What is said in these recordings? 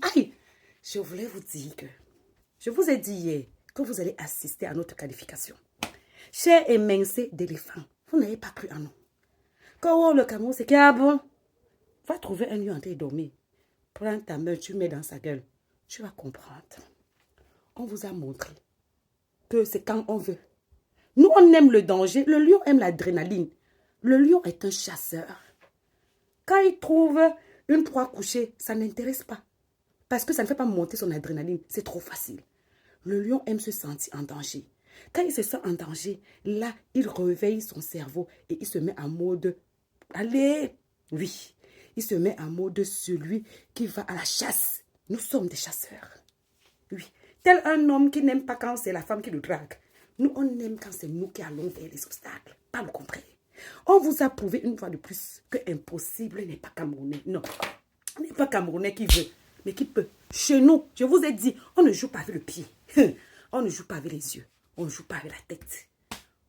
Aïe, je voulais vous dire que je vous ai dit hier que vous allez assister à notre qualification. Cher émincé d'éléphant, vous n'avez pas cru en nous. Quand le Cameroun, c'est qu'il bon, va trouver un lieu en train de dormir. Prends ta main, tu mets dans sa gueule. Tu vas comprendre. On vous a montré que c'est quand on veut. Nous, on aime le danger. Le lion aime l'adrénaline. Le lion est un chasseur. Quand il trouve une proie couchée, ça n'intéresse pas. Parce que ça ne fait pas monter son adrénaline. C'est trop facile. Le lion aime se sentir en danger. Quand il se sent en danger, là, il réveille son cerveau et il se met en mode... Allez! Oui, il se met en mode celui qui va à la chasse. Nous sommes des chasseurs. Oui, tel un homme qui n'aime pas quand c'est la femme qui le drague. Nous, on aime quand c'est nous qui allons vers les obstacles. Pas le contraire. On vous a prouvé une fois de plus que impossible n'est pas camerounais. Non, on n'est pas camerounais qui veut, mais qui peut. Chez nous, je vous ai dit, on ne joue pas avec le pied. On ne joue pas avec les yeux. On ne joue pas avec la tête.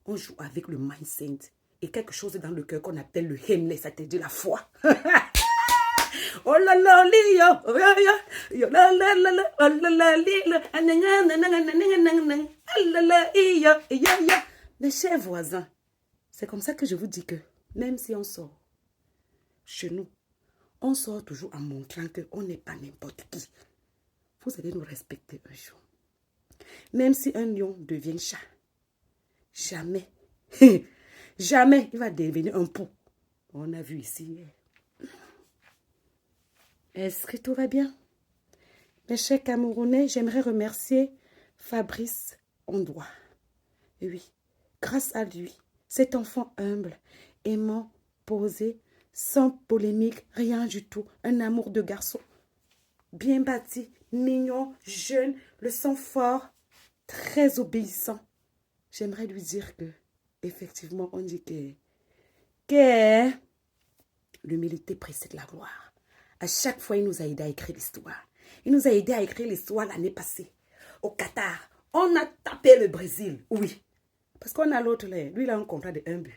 On joue avec le mindset. Et quelque chose dans le cœur qu'on appelle le hemne, c'est-à-dire la foi. Oh là là, yo la la la la, oh la la la, mes chers voisins, c'est comme ça que je vous dis que même si on sort chez nous, on sort toujours en montrant qu'on n'est pas n'importe qui. Vous allez nous respecter un jour. Même si un lion devient chat, jamais, jamais il va devenir un pou. On a vu ici. Est-ce que tout va bien? Mes chers Camerounais, j'aimerais remercier Fabrice Ondoa. Oui, grâce à lui, cet enfant humble, aimant, posé, sans polémique, rien du tout, un amour de garçon, bien bâti, mignon, jeune, le sang fort, très obéissant. J'aimerais lui dire que, effectivement, on dit que l'humilité précède la gloire. À chaque fois, il nous a aidé à écrire l'histoire. Il nous a aidé à écrire l'histoire l'année passée. Au Qatar, on a tapé le Brésil. Oui. Parce qu'on a l'autre là. Lui, il a un contrat de 1 but.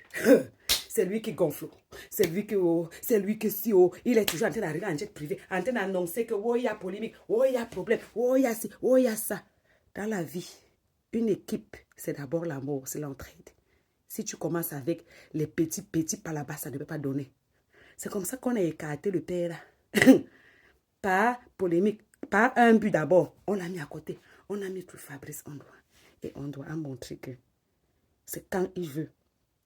C'est lui qui gonfle. C'est lui qui si haut. Il est toujours en train d'arriver en jet privé. En train d'annoncer que oh, il y a polémique. Oh, il y a problème. Oh, il y a ci. Oh, il y a ça. Dans la vie, une équipe, c'est d'abord l'amour, c'est l'entraide. Si tu commences avec les petits par là-bas, ça ne peut pas donner. C'est comme ça qu'on a écarté le père là. Pas polémique, pas 1 but d'abord. On l'a mis à côté. On a mis tout Fabrice Ondoa. Et on doit montrer que c'est quand il veut.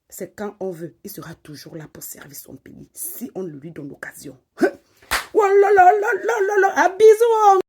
C'est quand on veut. Il sera toujours là pour servir son pays. Si on lui donne l'occasion. Oh là là là là là là. À bisous.